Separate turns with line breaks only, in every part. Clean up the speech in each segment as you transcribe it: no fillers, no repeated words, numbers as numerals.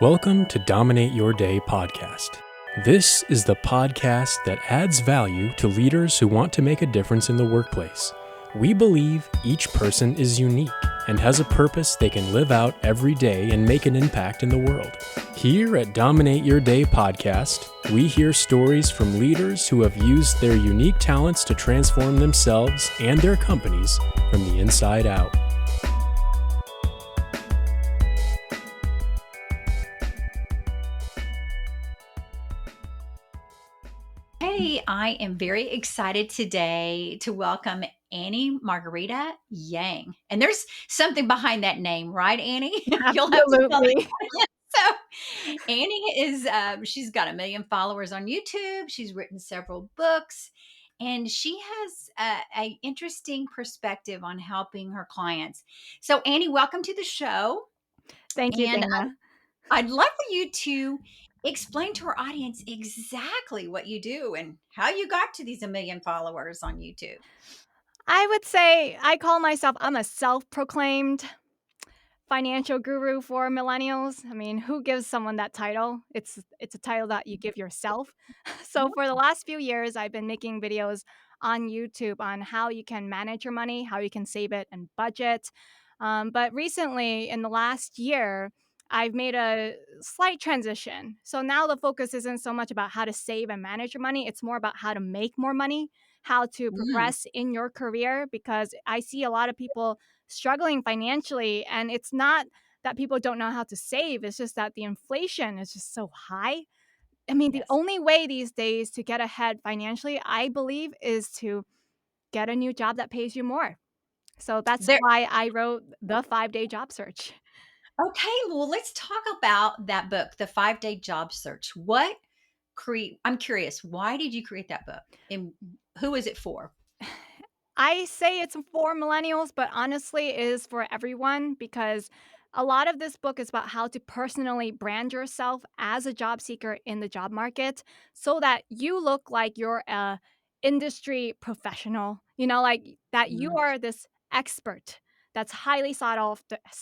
Welcome to Dominate Your Day podcast. This is the podcast that adds value to leaders who want to make a difference in the workplace. We believe each person is unique and has a purpose they can live out every day and make an impact in the world. Here at Dominate Your Day podcast, we hear stories from leaders who have used their unique talents to transform themselves and their companies from the inside out.
Hey, I am very excited today to welcome Annie Margarita Yang. And there's something behind that name, right, Annie? You'll have to tell
Absolutely.
me. So, Annie is, she's got 1 million followers on YouTube. She's written several books, and she has a interesting perspective on helping her clients. So, Annie, welcome to the show.
Thank you,
And
Dana.
I'd love for you to explain to our audience exactly what you do and how you got to these 1 million followers on YouTube.
I would say I'm a self-proclaimed financial guru for millennials. I mean, who gives someone that title? It's a title that you give yourself. So for the last few years, I've been making videos on YouTube on how you can manage your money, how you can save it and budget. But recently, in the last year, I've made a slight transition. So now the focus isn't so much about how to save and manage your money. It's more about how to make more money, how to
Mm,
progress in your career, because I see a lot of people struggling financially. And it's not that people don't know how to save, it's just that the inflation is just so high. I mean, the
yes.
only way these days to get ahead financially, I believe, is to get a new job that pays you more. So that's
There.
why I wrote the 5-day job search.
Okay, well, let's talk about that book, The 5-Day Job Search. I'm curious, why did you create that book? And who is it for?
I say it's for millennials, but honestly, it is for everyone because a lot of this book is about how to personally brand yourself as a job seeker in the job market so that you look like you're a industry professional, like that you
Mm,
are this expert that's highly sought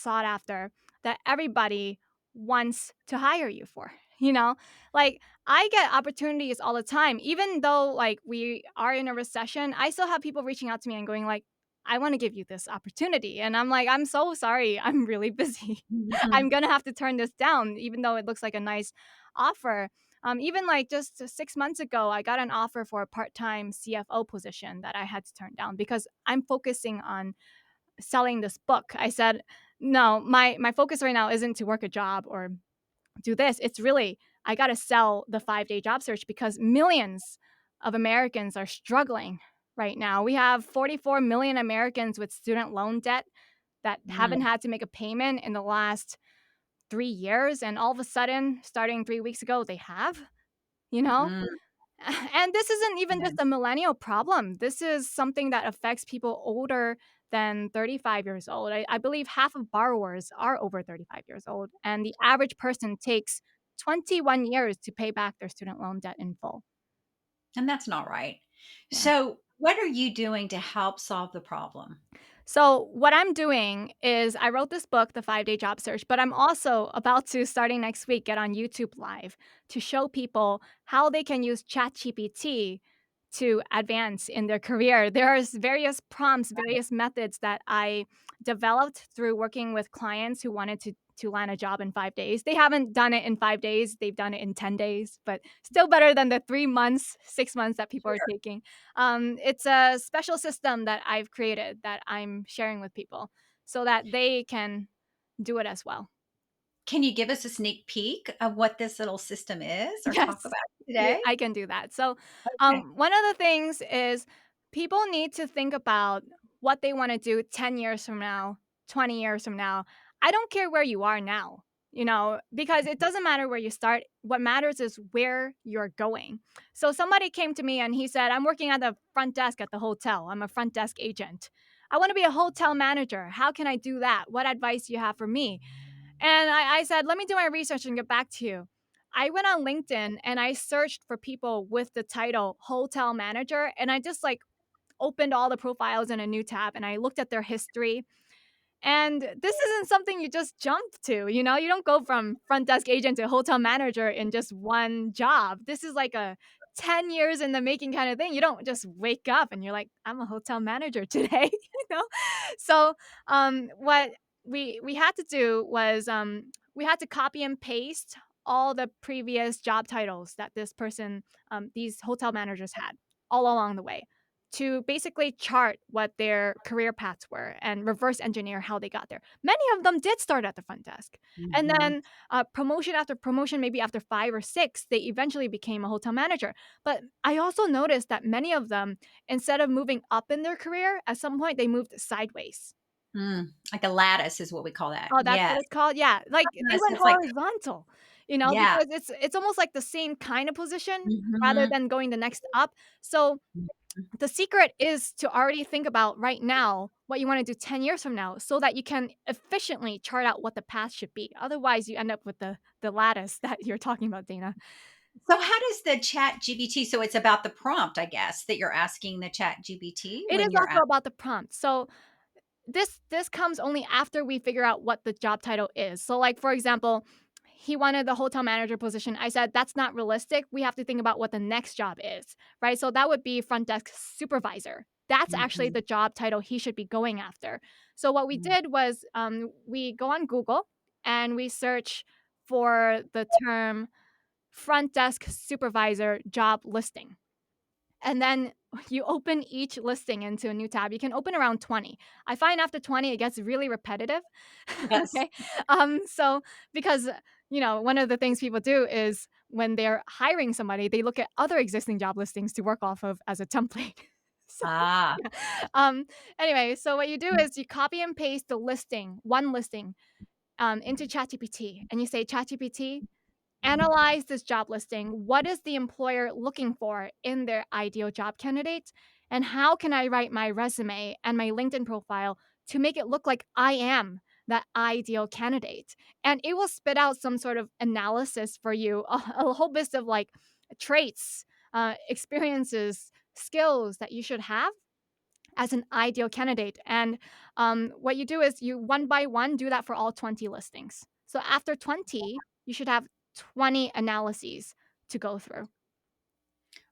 after that everybody wants to hire you for, you know? Like I get opportunities all the time. Even though like we are in a recession, I still have people reaching out to me and going like, I want to give you this opportunity. And I'm like, I'm so sorry. I'm really busy. I'm
mhm.
going to have to turn this down, even though it looks like a nice offer. Even like just 6 months ago, I got an offer for a part time CFO position that I had to turn down because I'm focusing on selling this book. I said, no, my focus right now isn't to work a job or do this. It's really, I got to sell the 5-day job search because millions of Americans are struggling right now. We have 44 million Americans with student loan debt that haven't
Mm,
had to make a payment in the last 3 years. And all of a sudden, starting 3 weeks ago, they have, you know?
mm,
And this isn't even
yeah.
just a millennial problem. This is something that affects people older than 35 years old. I believe half of borrowers are over 35 years old, and the average person takes 21 years to pay back their student loan debt in full.
And that's not right.
Yeah.
So, what are you doing to help solve the problem?
So, what I'm doing is I wrote this book, The 5-Day Job Search, but I'm also about to, starting next week, get on YouTube Live to show people how they can use ChatGPT to advance in their career. There's various prompts, various methods that I developed through working with clients who wanted to land a job in 5 days. They haven't done it in 5 days, they've done it in 10 days, but still better than the 3 months, 6 months that people are
Sure.
taking. It's a special system that I've created that I'm sharing with people so that they can do it as well.
Can you give us a sneak peek of what this little system is or talk
Yes,
about it
yeah,
today?
I can do that. So,
Okay.
one of the things is people need to think about what they want to do 10 years from now, 20 years from now. I don't care where you are now, because it doesn't matter where you start. What matters is where you're going. So, somebody came to me and he said, I'm working at the front desk at the hotel. I'm a front desk agent. I want to be a hotel manager. How can I do that? What advice do you have for me? And I said, let me do my research and get back to you. I went on LinkedIn and I searched for people with the title hotel manager. And I just like opened all the profiles in a new tab and I looked at their history. And this isn't something you just jump to, you know? You don't go from front desk agent to hotel manager in just one job. This is like a 10 years in the making kind of thing. You don't just wake up and you're like, I'm a hotel manager today, you know? So, what we had to do was we had to copy and paste all the previous job titles that this person, these hotel managers had all along the way to basically chart what their career paths were and reverse engineer how they got there. Many of them did start at the front desk. And
Mhm.
then promotion after promotion, maybe after 5 or 6, they eventually became a hotel manager. But I also noticed that many of them, instead of moving up in their career, at some point they moved sideways.
Like a lattice is what we call that.
Oh, that's
Yes.
what it's called? Yeah, like, they
So
went
it's like
horizontal, you know,
yeah.
because it's almost like the same kind of position rather
Mhm.
than going the next up. So the secret is to already think about right now what you wanna do 10 years from now so that you can efficiently chart out what the path should be. Otherwise, you end up with the lattice that you're talking about, Dana.
So how does the chat GBT so it's about the prompt, I guess, that you're asking the chat GBT
It is
when you're
also
at
about the prompt. So this comes only after we figure out what the job title is. So, like, for example, he wanted the hotel manager position. I said, "That's not realistic. We have to think about what the next job is," right? So that would be front desk supervisor. That's actually
Mhm.
the job title he should be going after. So what we
Mm.
did was, we go on Google and we search for the term front desk supervisor job listing. And then you open each listing into a new tab. You can open around 20. I find after 20 it gets really repetitive.
Yes.
Okay. So because one of the things people do is when they're hiring somebody, they look at other existing job listings to work off of as a template. So
Ah.
yeah. Anyway, so what you do is you copy and paste the listing, one listing, into ChatGPT and you say, ChatGPT, analyze this job listing. What is the employer looking for in their ideal job candidate? And how can I write my resume and my LinkedIn profile to make it look like I am that ideal candidate? And it will spit out some sort of analysis for you, a whole list of like traits, experiences, skills that you should have as an ideal candidate. And what you do is you one by one do that for all 20 listings. So after 20, you should have 20 analyses to go through.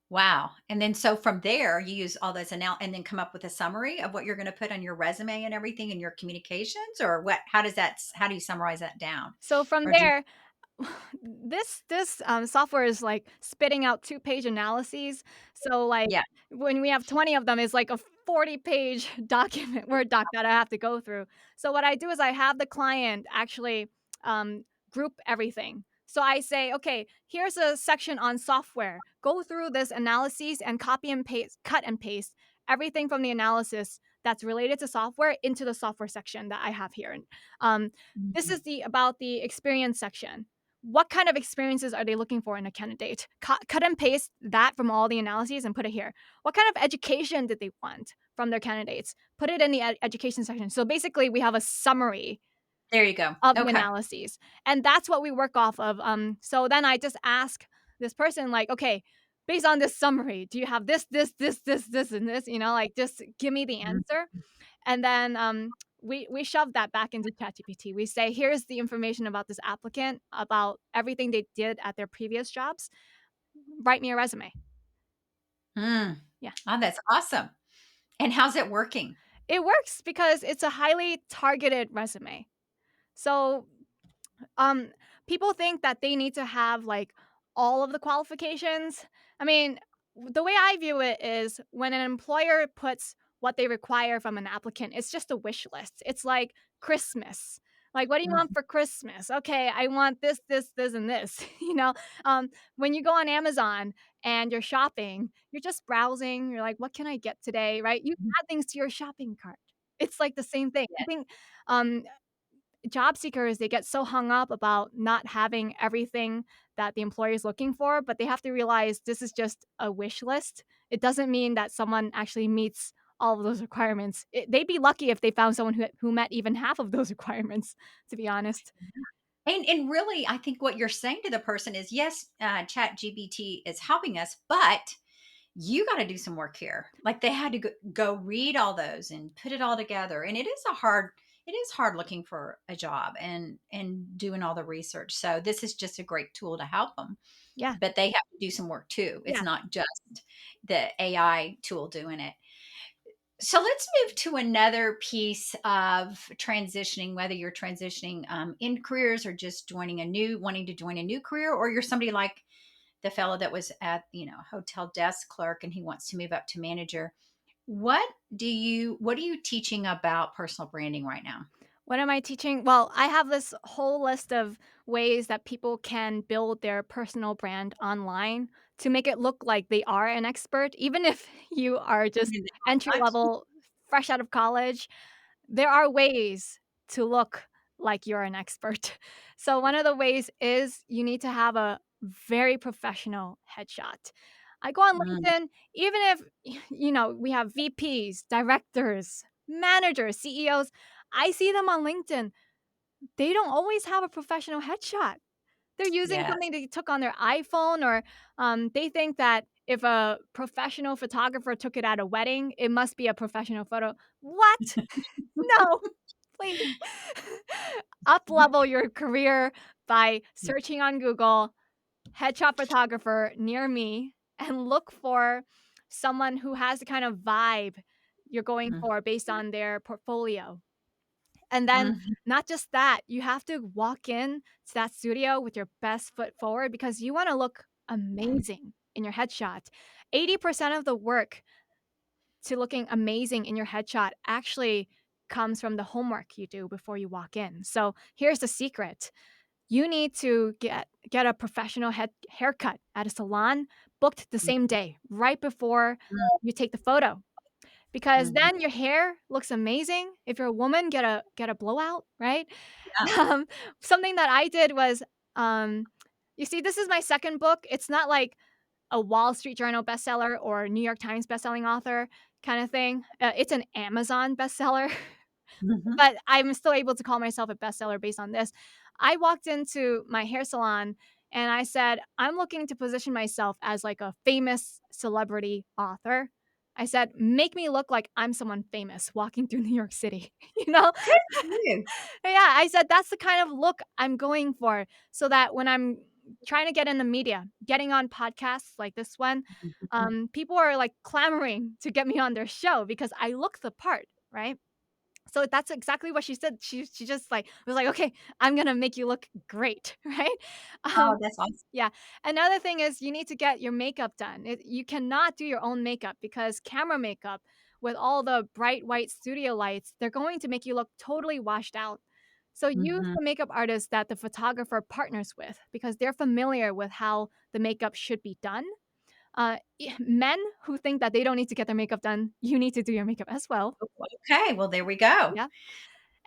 Wow. And then so from there, you use all those and then come up with a summary of what you're going to put on your resume and everything in your communications or what how do you summarize that down?
So from
Or do you
there, this software is like spitting out 2-page analyses. So like
yeah.
when we have 20 of them, it's like a 40-page document, Word doc that I have to go through. So what I do is I have the client actually group everything. So I say, okay, here's a section on software. Go through this analyses and copy and paste, cut and paste everything from the analysis that's related to software into the software section that I have here. Um, this
Mhm.
is the about the experience section. What kind of experiences are they looking for in a candidate? Cut and paste that from all the analyses and put it here. What kind of education did they want from their candidates? Put it in the education section. So basically, we have a summary
There you go.
of the
Okay.
analyses, and that's what we work off of. So then I just ask this person, like, okay, based on this summary, do you have this, and this? Like, just give me the
Mhm.
answer, and then we shove that back into ChatGPT. We say, here's the information about this applicant, about everything they did at their previous jobs. Write me a resume.
Mm.
Yeah.
Oh, that's awesome. And how's it working?
It works because it's a highly targeted resume. So um people think that they need to have like all of the qualifications. I mean, the way I view it is when an employer puts what they require from an applicant, it's just a wish list. It's like Christmas. Like, what do you want
Mhm.
for Christmas? Okay, I want this, and this. When you go on Amazon and you're shopping, you're just browsing. You're like, what can I get today? Right? You add things to your shopping cart. It's like the same thing. I think um, job seekers, they get so hung up about not having everything that the employer is looking for, but they have to realize this is just a wish list. It doesn't mean that someone actually meets all of those requirements. They'd be lucky if they found someone who met even half of those requirements, to be honest.
And really, I think what you're saying to the person is, yes, Chat GBT is helping us, but you got to do some work here. Like they had to go read all those and put it all together. And it is a hard, it is hard looking for a job and doing all the research. So this is just a great tool to help them,
Yeah.
but they have to do some work too. It's
Yeah.
not just the AI tool doing it. So let's move to another piece of transitioning, whether you're transitioning in careers or just wanting to join a new career, or you're somebody like the fellow that was at, hotel desk clerk and he wants to move up to manager. What are you teaching about personal branding right now?
What am I teaching? Well, I have this whole list of ways that people can build their personal brand online to make it look like they are an expert, even if you are just
Mhm.
entry
Much.
level, fresh out of college. There are ways to look like you're an expert. So one of the ways is you need to have a very professional headshot. I go on
Mm,
LinkedIn, even if we have VPs, directors, managers, CEOs, I see them on LinkedIn. They don't always have a professional headshot. They're using
yes.
something they took on their iPhone, or they think that if a professional photographer took it at a wedding, it must be a professional photo. What? No, please. Up level your career by searching on Google, headshot photographer near me, and look for someone who has the kind of vibe you're going
Mm,
for based on their portfolio. And then
mhm,
not just that, you have to walk in to that studio with your best foot forward because you wanna look amazing in your headshot. 80% of the work to looking amazing in your headshot actually comes from the homework you do before you walk in. So here's the secret. You need to get a professional haircut at a salon booked the same day, right before you take the photo. Because
mhm.
then your hair looks amazing. If you're a woman, get a blowout, right?
Yeah.
Um, something that I did was, um, you see, this is my second book. It's not like a Wall Street Journal bestseller or New York Times bestselling author kind of thing. It's an Amazon bestseller,
Mhm.
but I'm still able to call myself a bestseller based on this. I walked into my hair salon and I said, "I'm looking to position myself as like a famous celebrity author." I said, "Make me look like I'm someone famous walking through New York City." You know?
Good for you.
Yeah, I said, "That's the kind of look I'm going for so that when I'm trying to get in the media, getting on podcasts like this one,
Mhm.
people are like clamoring to get me on their show because I look the part, right?" So that's exactly what she said. She just, like, was like, "Okay, I'm gonna make you look great," right?
Oh,
Um,
that's awesome.
yeah. Another thing is you need to get your makeup done. You cannot do your own makeup because camera makeup with all the bright white studio lights, they're going to make you look totally washed out. So use
Mhm.
the makeup artist that the photographer partners with because they're familiar with how the makeup should be done. Men who think that they don't need to get their makeup done, you need to do your makeup as well.
Okay, well, there we go.
Yeah.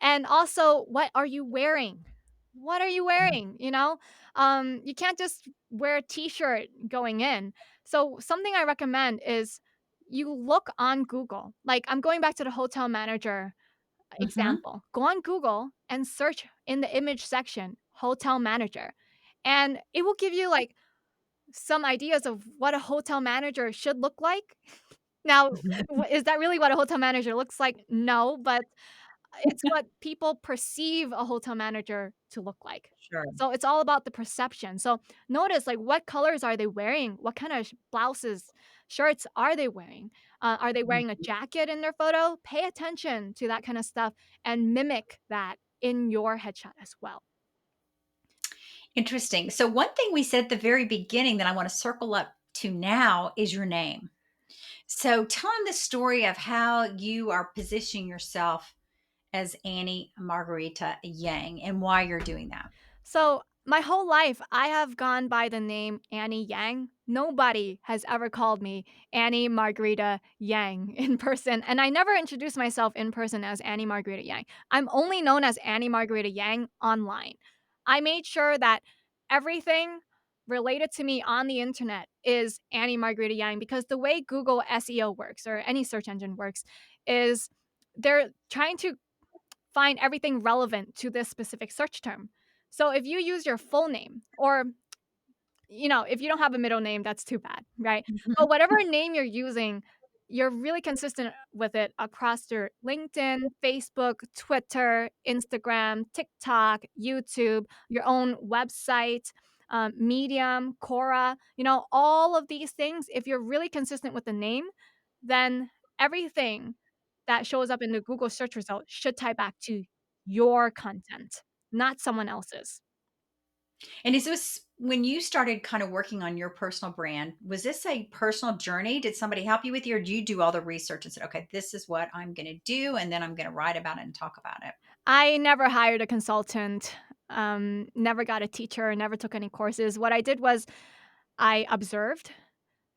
And also, what are you wearing? What are you
Mhm.
wearing? You can't just wear a t-shirt going in. So something I recommend is you look on Google. Like I'm going back to the hotel manager
Mhm.
example. Go on Google and search in the image section, hotel manager. And it will give you like some ideas of what a hotel manager should look like. Now,
Mhm.
is that really what a hotel manager looks like? No, but it's what people perceive a hotel manager to look like.
Sure.
So it's all about the perception. So notice like what colors are they wearing? What kind of blouses, shirts are they wearing? Are they wearing a
Mhm.
jacket in their photo? Pay attention to that kind of stuff and mimic that in your headshot as well.
Interesting. So one thing we said at the very beginning that I want to circle up to now is your name. So tell them the story of how you are positioning yourself as Annie Margarita Yang and why you're doing that.
So, my whole life, I have gone by the name Annie Yang. Nobody has ever called me Annie Margarita Yang in person. And I never introduced myself in person as Annie Margarita Yang. I'm only known as Annie Margarita Yang online. I made sure that everything related to me on the internet is Annie Margarita Yang because the way Google SEO works or any search engine works is they're trying to find everything relevant to this specific search term. So if you use your full name or if you don't have a middle name, that's too bad, right?
Mhm.
But whatever name you're using, you're really consistent with it across your LinkedIn, Facebook, Twitter, Instagram, TikTok, YouTube, your own website, Medium, Quora, all of these things, if you're really consistent with the name, then everything that shows up in the Google search result should tie back to your content, not someone else's.
And is this when you started kind of working on your personal brand, was this a personal journey? Did somebody help you with you, or do you do all the research and said, okay, this is what I'm going to do, and then I'm going to write about it and talk about it?
I never hired a consultant, never got a teacher, never took any courses. What I did was I observed.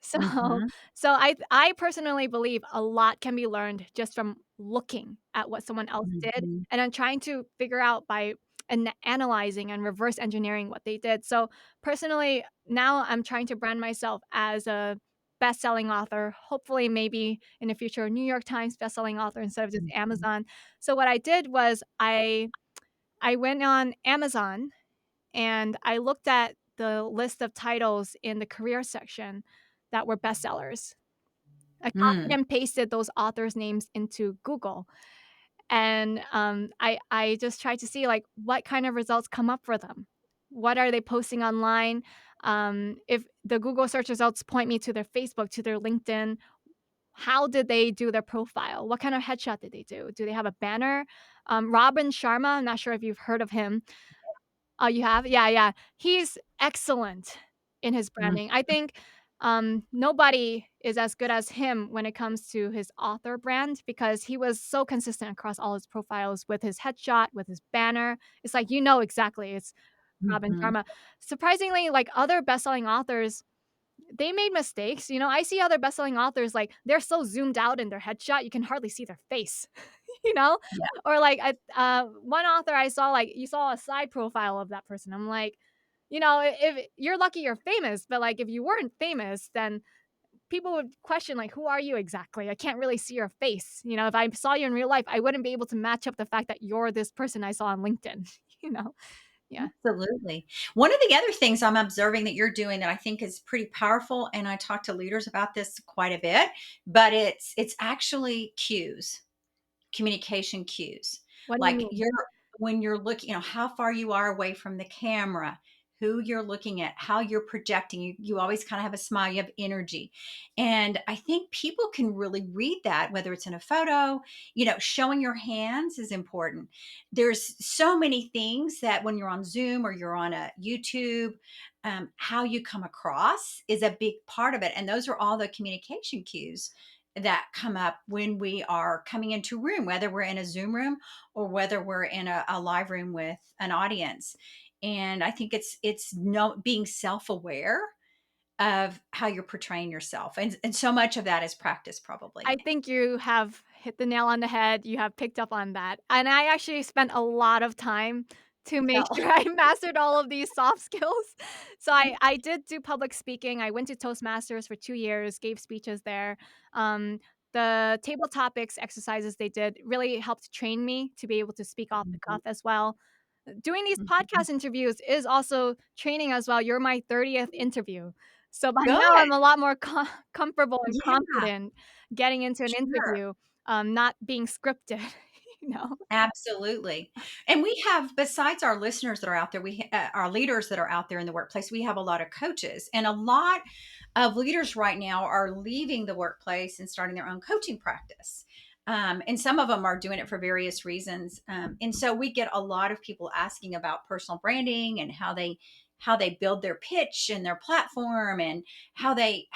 So
Hmm.
so I personally believe a lot can be learned just from looking at what someone else did,
Hmm.
and then trying to figure out by analyzing and reverse engineering what they did. So, personally, now I'm trying to brand myself as a best-selling author, hopefully, maybe in the future, a New York Times best-selling author instead of just Amazon. So what I did was I went on Amazon and I looked at the list of titles in the career section that were bestsellers. I copied
Mm.
and pasted those authors' names into Google, and, I just tried to see, like, what kind of results come up for them. What are they posting online? If the Google search results point me to their Facebook, to their LinkedIn, how did they do their profile? What kind of headshot did they do? Do they have a banner? Robin Sharma, I'm not sure if you've heard of him. Oh, you have? Yeah, yeah. He's excellent in his
Mm.
branding. I think, nobody is as good as him when it comes to his author brand because he was so consistent across all his profiles with his headshot, with his banner. It's like, exactly, it's Robin
Mhm.
Sharma. Surprisingly, like, other best-selling authors, they made mistakes, I see other best-selling authors, like, they're so zoomed out in their headshot, you can hardly see their face, you know?
Yeah.
Or, like, one author I saw, like, you saw a side profile of that person, I'm like, if you're lucky you're famous, but, like, if you weren't famous, then people would question, like, "Who are you exactly? I can't really see your face." If I saw you in real life, I wouldn't be able to match up the fact that you're this person I saw on LinkedIn, you know? Yeah.
Absolutely. One of the other things I'm observing that you're doing that I think is pretty powerful, and I talk to leaders about this quite a bit, but it's actually cues. Communication cues.
What do you
Like
mean?
you're when you're looking, how far you are away from the camera, who you're looking at, how you're projecting. You always kind of have a smile, you have energy. And I think people can really read that, whether it's in a photo, showing your hands is important. There's so many things that when you're on Zoom or you're on a YouTube, how you come across is a big part of it. And those are all the communication cues that come up when we are coming into a room, whether we're in a Zoom room or whether we're in a live room with an audience. And I think it's no being self-aware of how you're portraying yourself. And so much of that is practice
I
probably.
think you have hit the nail on the head, you have picked up on that, and I actually spent a lot of time to make
Oh,
sure I mastered all of these soft skills. So I did do public speaking, I went to Toastmasters for 2 years, gave speeches there. Um, the table topics exercises they did really helped train me to be able to speak off the
mhm,
cuff as well. Doing these
mhm.
podcast interviews is also training as well. You're my 30th interview. So by now
Good.
I'm a lot more comfortable and
Yeah,
confident getting into an
sure.
interview, not being scripted, you know?
Absolutely. And we have, besides our listeners that are out there, our leaders that are out there in the workplace, we have a lot of coaches, and a lot of leaders right now are leaving the workplace and starting their own coaching practice. And some of them are doing it for various reasons. And so we get a lot of people asking about personal branding and how they build their pitch and their platform and how they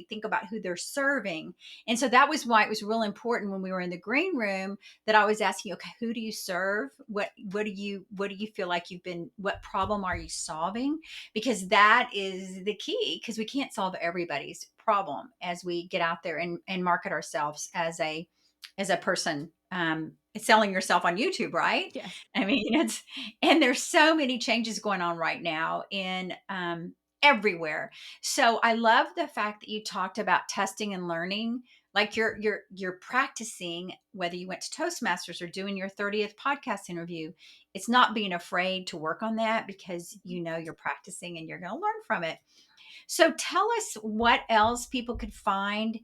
think about who they're serving. And so that was why it was real important when we were in the green room that I was asking, okay, who do you serve? What do you feel like what problem are you solving? Because that is the key, because we can't solve everybody's problem as we get out there and market ourselves as a person, selling yourself on YouTube, right?
Yes.
I mean, and there's so many changes going on right now in everywhere. So I love the fact that you talked about testing and learning, like you're practicing, whether you went to Toastmasters or doing your 30th podcast interview. It's not being afraid to work on that because you're practicing and you're going to learn from it. So tell us what else people could find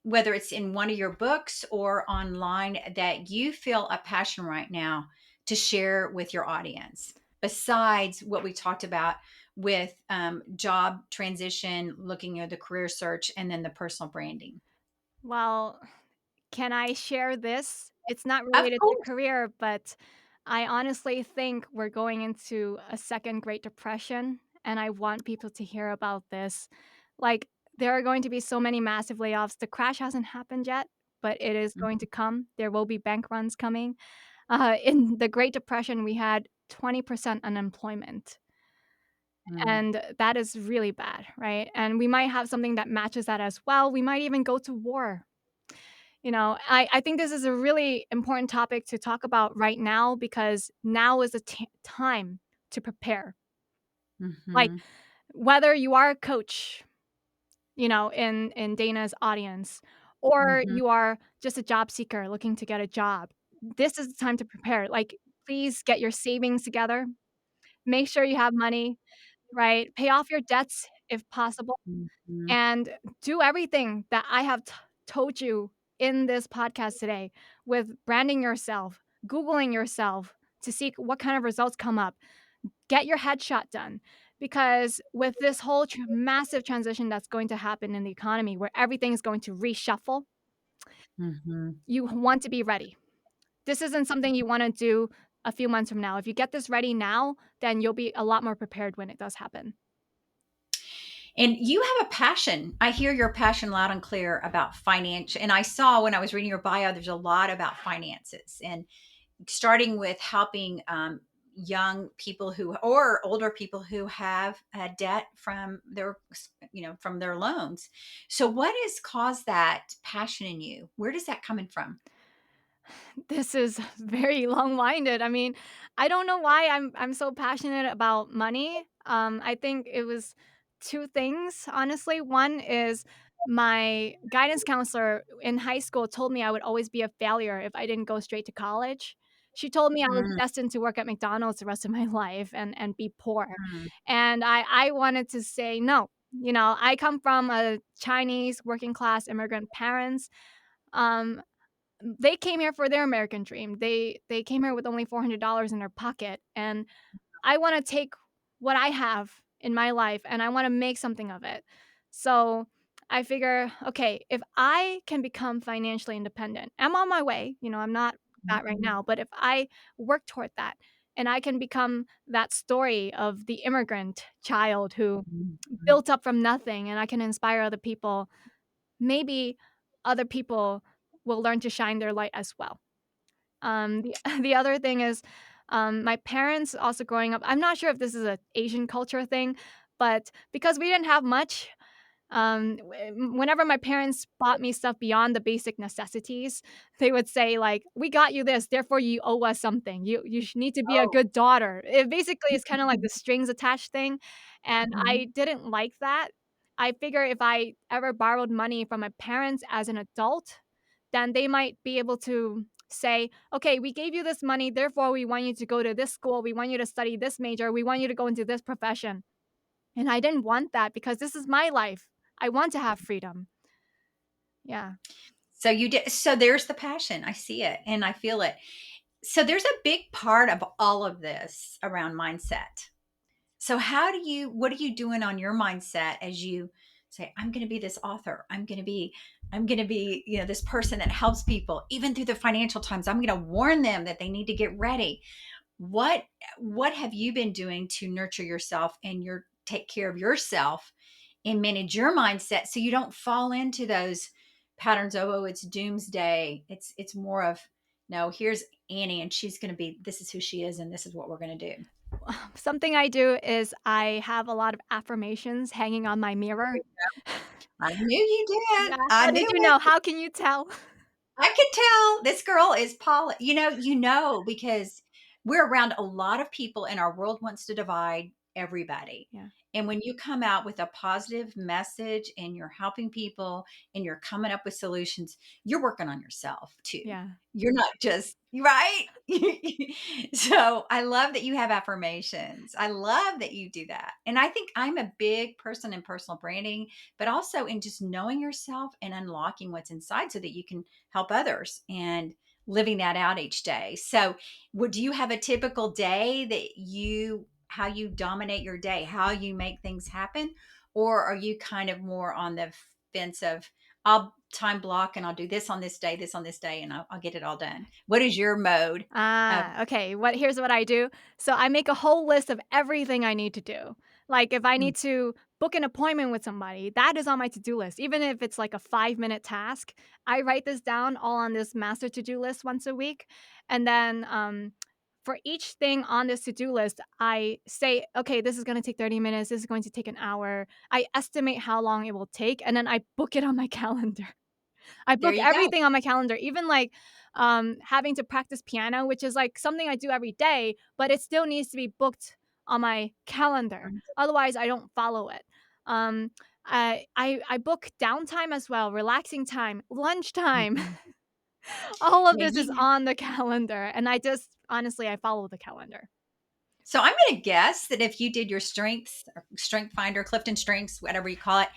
whether it's in one of your books or online, that you feel a passion right now to share with your audience, besides what we talked about with job transition, looking at the career search, and then the personal branding?
Well, can I share this? It's not
Of
related to
course.
career, but I honestly think we're going into a second Great Depression, and I want people to hear about this. Like, there are going to be so many massive layoffs. The crash hasn't happened yet, but it is going to come. There will be bank runs coming. In the Great Depression, we had 20% unemployment,
Mm,
and that is really bad, right? And we might have something that matches that as well. We might even go to war. I think this is a really important topic to talk about right now because now is the time to prepare. Like,
mhm,
whether you are a coach, in Dana's audience, or
mhm,
you are just a job seeker looking to get a job, this is the time to prepare. Like, please get your savings together. Make sure you have money, right? Pay off your debts if possible,
mhm,
and do everything that I have told you in this podcast today with branding yourself, Googling yourself to see what kind of results come up. Get your headshot done because with this whole massive transition that's going to happen in the economy where everything is going to reshuffle,
mhm.
you want to be ready. This isn't something you want to do a few months from now. If you get this ready now, then you'll be a lot more prepared when it does happen.
And you have a passion. I hear your passion loud and clear about finance. And I saw when I was reading your bio, there's a lot about finances, and starting with helping young people who, or older people who have debt from their, from their loans. So what has caused that passion in you? Where does that coming from?
This is very long-winded. I mean, I don't know why I'm so passionate about money. I think it was 2 things, honestly. One is my guidance counselor in high school told me I would always be a failure if I didn't go straight to college. She told me I was
Mm,
destined to work at McDonald's the rest of my life and be poor.
mm,
And I wanted to say no. I come from a Chinese working class immigrant parents. Um, they came here for their American dream. They came here with only $400 in their pocket, and I wanna take what I have in my life, and I wanna make something of it. So, I figure, "Okay, if I can become financially independent." I'm on my way, I'm not that right
mhm,
now, but if I work toward that, and I can become that story of the immigrant child who
mhm,
built up from nothing, and I can inspire other people, maybe other people will learn to shine their light as well. The the other thing is, my parents also growing up, I'm not sure if this is a Asian culture thing, but because we didn't have much, whenever my parents bought me stuff beyond the basic necessities, they would say like, "We got you this, therefore you owe us something. You need to be a
Oh.
good daughter." It basically is kinda like the strings attached thing, and
Mhm,
I didn't like that. I figure if I ever borrowed money from my parents as an adult, then they might be able to say, "Okay, we gave you this money, therefore we want you to go to this school, we want you to study this major, we want you to go into this profession." And I didn't want that because this is my life. I want to have freedom. Yeah.
so you did, so there's the passion. I see it and I feel it. So there's a big part of all of this around mindset. So what are you doing on your mindset as you say, I'm going to be this author. I'm going to be, this person that helps people even through the financial times. I'm going to warn them that they need to get ready. What, what have you been doing to nurture yourself and take care of yourself and manage your mindset so you don't fall into those patterns? Oh, it's doomsday. It's more of, no, here's Annie and she's going to be, this is who she is and this is what we're going to do.
Something I do is I have a lot of affirmations hanging on my mirror.
I knew you did.
Yeah.
I
How
knew
did you
it.
know? How can you tell?
I could tell this girl is Paula. Because we're around a lot of people and our world wants to divide. everybody.
Yeah.
And when you come out with a positive message and you're helping people and you're coming up with solutions, you're working on yourself too.
Yeah.
You're not just right. So I love that you have affirmations. I love that you do that. And I think I'm a big person in personal branding, but also in just knowing yourself and unlocking what's inside so that you can help others and living that out each day. So, do you have a typical day that how you dominate your day, how you make things happen? Or are you kind of more on the fence of, I'll time block and I'll do this on this day, and I'll get it all done? What is your mode of,
Okay. Here's what I do. So I make a whole list of everything I need to do. Like if I
mm,
need to book an appointment with somebody, that is on my to-do list. Even if it's like a 5-minute task, I write this down all on this master to-do list once a week. And then for each thing on this to-do list, I say, okay, this is going to take 30 minutes. This is going to take an hour. I estimate how long it will take, and then I book it on my calendar. I
there
book
you go.
everything on my calendar, even like, having to practice piano, which is like something I do every day, but it still needs to be booked on my calendar. Otherwise, I don't follow it. Um, I book downtime as well, relaxing time, lunchtime.
Mhm.
All of
Yeah,
this is on the calendar, and I just honestly, I follow the calendar.
so I'm going to guess that if you did your strengths, or strength finder, Clifton strengths, whatever you call it,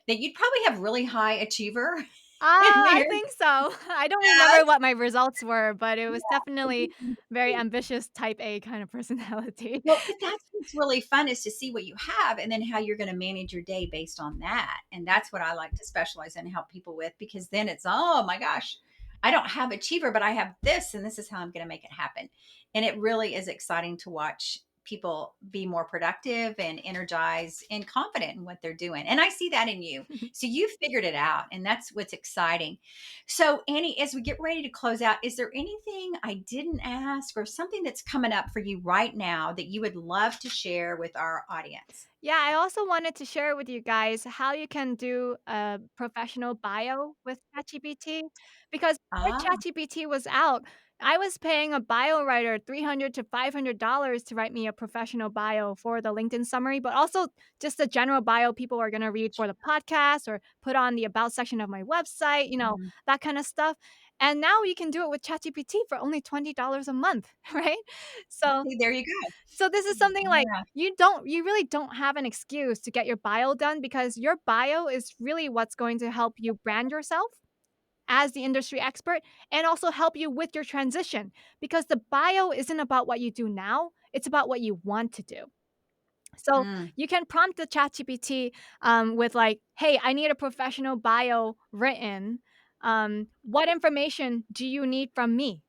that you'd probably have really high achiever in
I
there.
think so. I don't remember
Yes.
what my results were, but it was definitely very ambitious type A kind of personality.
Well, but that's what's really fun, is to see what you have and then how you're going to manage your day based on that. And that's what I like to specialize in and help people with, because then it's, oh my gosh, I don't have achiever, but I have this, and this is how I'm going to make it happen. And it really is exciting to watch people be more productive and energized and confident in what they're doing. And I see that in you. So you figured it out, and that's what's exciting. So, Annie, as we get ready to close out, is there anything I didn't ask or something that's coming up for you right now that you would love to share with our audience?
Yeah, I also wanted to share with you guys how you can do a professional bio with ChatGPT because before
Ah,
ChatGPT was out, I was paying a bio writer $300 to $500 to write me a professional bio for the LinkedIn summary, but also just a general bio people are going to read for the podcast or put on the about section of my website,
mhm.
that kind of stuff. And now you can do it with ChatGPT for only $20 a month, right? So
See, there you go.
so this is something like
Yeah.
you really don't have an excuse to get your bio done because your bio is really what's going to help you brand yourself as the industry expert and also help you with your transition because the bio isn't about what you do now, it's about what you want to do. So
Mm,
you can prompt the ChatGPT with like, "Hey, I need a professional bio written. What information do you need from me?"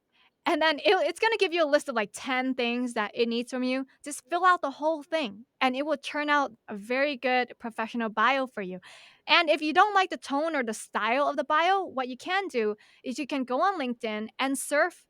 And then it's going to give you a list of like 10 things that it needs from you. Just fill out the whole thing, and it will turn out a very good professional bio for you. And if you don't like the tone or the style of the bio, what you can do is you can go on LinkedIn and surf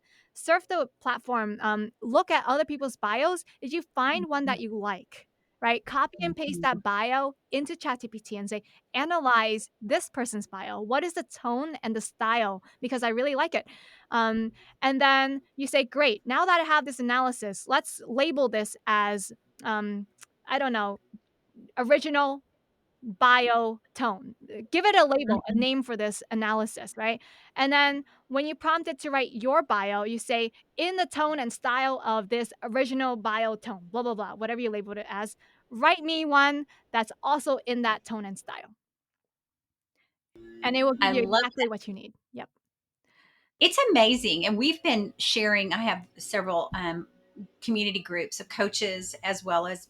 the platform. Look at other people's bios. If you find one
mhm,
that you like, right? Copy and paste
mhm.
that bio into ChatGPT and say, analyze this person's bio. What is the tone and the style? Because I really like it. Um, and then you say, great, now that I have this analysis, let's label this as, um, I don't know, original bio tone. Give it a label, a
Mhm.
name for this analysis, right? And then when you prompt it to write your bio, you say, in the tone and style of this original bio tone, blah, blah, blah, whatever you labeled it as, write me one that's also in that tone and style. And it will give
I
you
love
exactly what you need. Yep.
It's amazing. And we've been sharing, I have several community groups of coaches, as well as,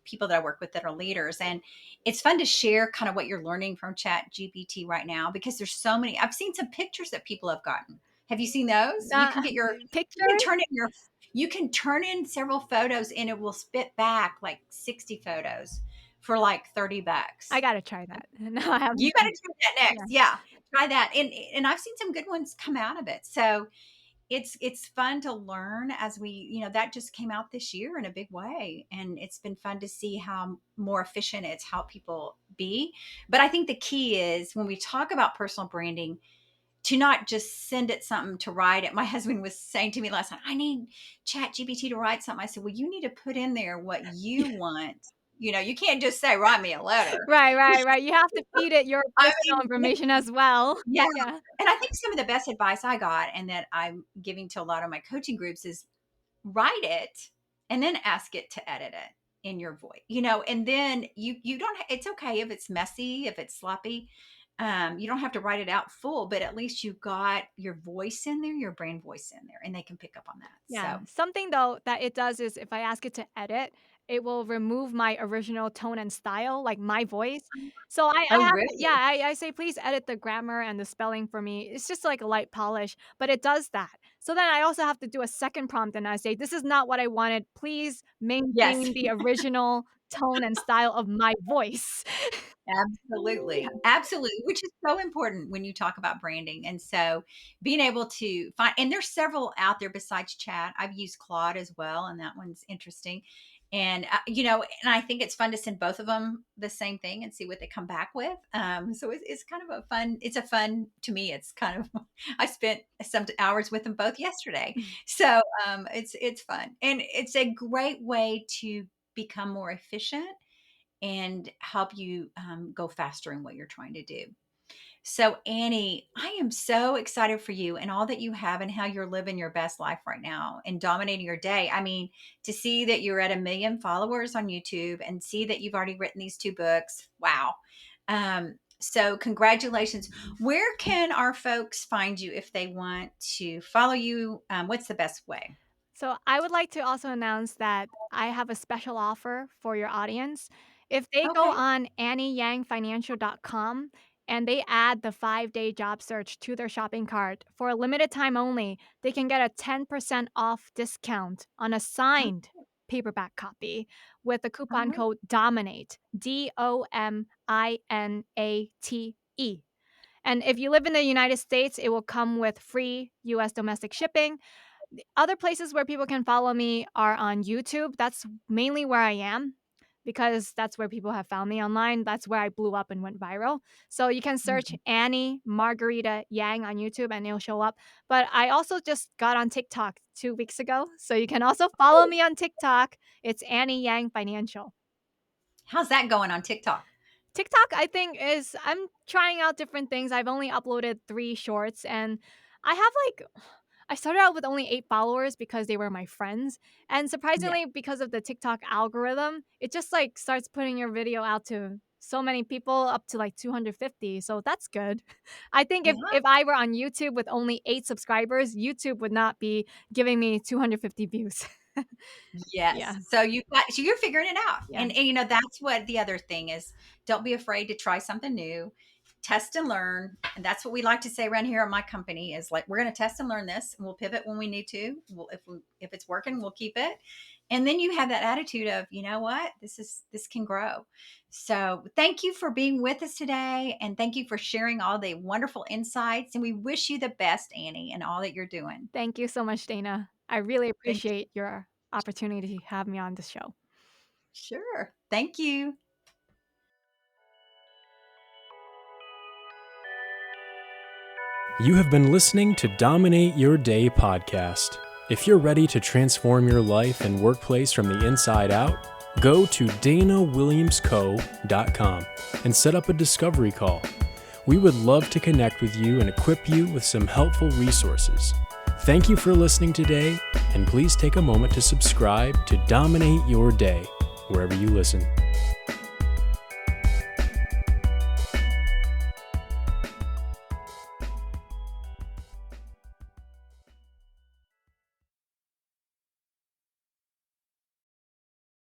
people that I work with that are leaders. And it's fun to share kind of what you're learning from Chat GPT right now, because there's so many. I've seen some pictures that people have gotten. Have you seen those?
Uh,
You can
pictures?
turn in you can turn in several photos, and it will spit back like 60 photos for like
I
$30.
gotta try that. No, I
You
haven't
got to
done.
try that
Yeah.
next. Yeah. Try that. And I've seen some good ones come out of it. So it's fun to learn, as we, that just came out this year in a big way, and it's been fun to see how more efficient it's helped people be. But I think the key is, when we talk about personal branding, to not just send it something to write it. My husband was saying to me last night, I need Chat GPT to write something. I said, well, you need to put in there what you want. You can't just say, write me a letter.
Right. You have to feed it your
I
personal
mean,
information as well.
yeah.
Yeah.
And I think some of the best advice I got and that I'm giving to a lot of my coaching groups is write it and then ask it to edit it in your voice, and then you don't, it's okay if it's messy, if it's sloppy. You don't have to write it out full, but at least you got your voice in there, your brain voice in there, and they can pick up on that.
Yeah.
So,
Something though that it does is if I ask it to edit, it will remove my original tone and style, like my voice. So I
oh,
have to,
really?
yeah, I say please edit the grammar and the spelling for me. It's just like a light polish, but it does that. So then I also have to do a second prompt and I say, this is not what I wanted. Please
Yes.
maintain the original tone and style of my voice. Yeah.
Absolutely. Absolutely. Which is so important when you talk about branding. And so being able to find, and there's several out there besides chat. I've used Claude as well, and that one's interesting. And, and I think it's fun to send both of them the same thing and see what they come back with. So it's kind of to me, it's kind of, I spent some hours with them both yesterday. So it's fun. And it's a great way to become more efficient and help you go faster in what you're trying to do. So, Annie, I am so excited for you and all that you have and how you're living your best life right now and dominating your day. I mean, to see that you're at 1 million followers on YouTube and see that you've already written these 2 books. Wow. So, congratulations. Where can our folks find you if they want to follow you? What's the best way?
So I would like to also announce that I have a special offer for your audience. If they go
Okay.
on annieyangfinancial.com and they add the 5-day job search to their shopping cart for a limited time only, they can get a 10% off discount on a
Oh,
signed paperback copy with the
all
coupon
right.
code DOMINATE, DOMINATE. And if you live in the United States, it will come with free US domestic shipping. The other places where people can follow me are on YouTube. That's mainly where I am because that's where people have found me online. That's where I blew up and went viral. So you can search
Mhm.
Annie Margarita Yang on YouTube and it'll show up. But I also just got on TikTok 2 weeks ago. So you can also follow me on TikTok. It's Annie Yang Financial.
How's that going on TikTok?
TikTok, I think, is I'm trying out different things. I've only uploaded 3 shorts and I have I started out with only 8 followers because they were my friends. And
Yeah.
surprisingly, because of the TikTok algorithm, it just starts putting your video out to so many people up to 250. So that's good. I think
Yeah.
if I were on YouTube with only 8 subscribers, YouTube would not be giving me 250 views.
Yes.
Yeah.
So you're figuring it out.
Yeah.
And that's what the other thing is. Don't be afraid to try something new. Test and learn. And that's what we like to say around here at my company is like we're going to test and learn this and we'll pivot when we need to. If it's working, we'll keep it. And then you have that attitude of, you know what? This can grow. So, thank you for being with us today and thank you for sharing all the wonderful insights and we wish you the best, Annie, and all that you're doing.
Thank you so much, Dana. I really
Thank you.
appreciate your opportunity to have me on the show.
Sure. Thank you.
You have been listening to Dominate Your Day podcast. If you're ready to transform your life and workplace from the inside out, go to danawilliamsco.com and set up a discovery call. We would love to connect with you and equip you with some helpful resources. Thank you for listening today, and please take a moment to subscribe to Dominate Your Day wherever you listen.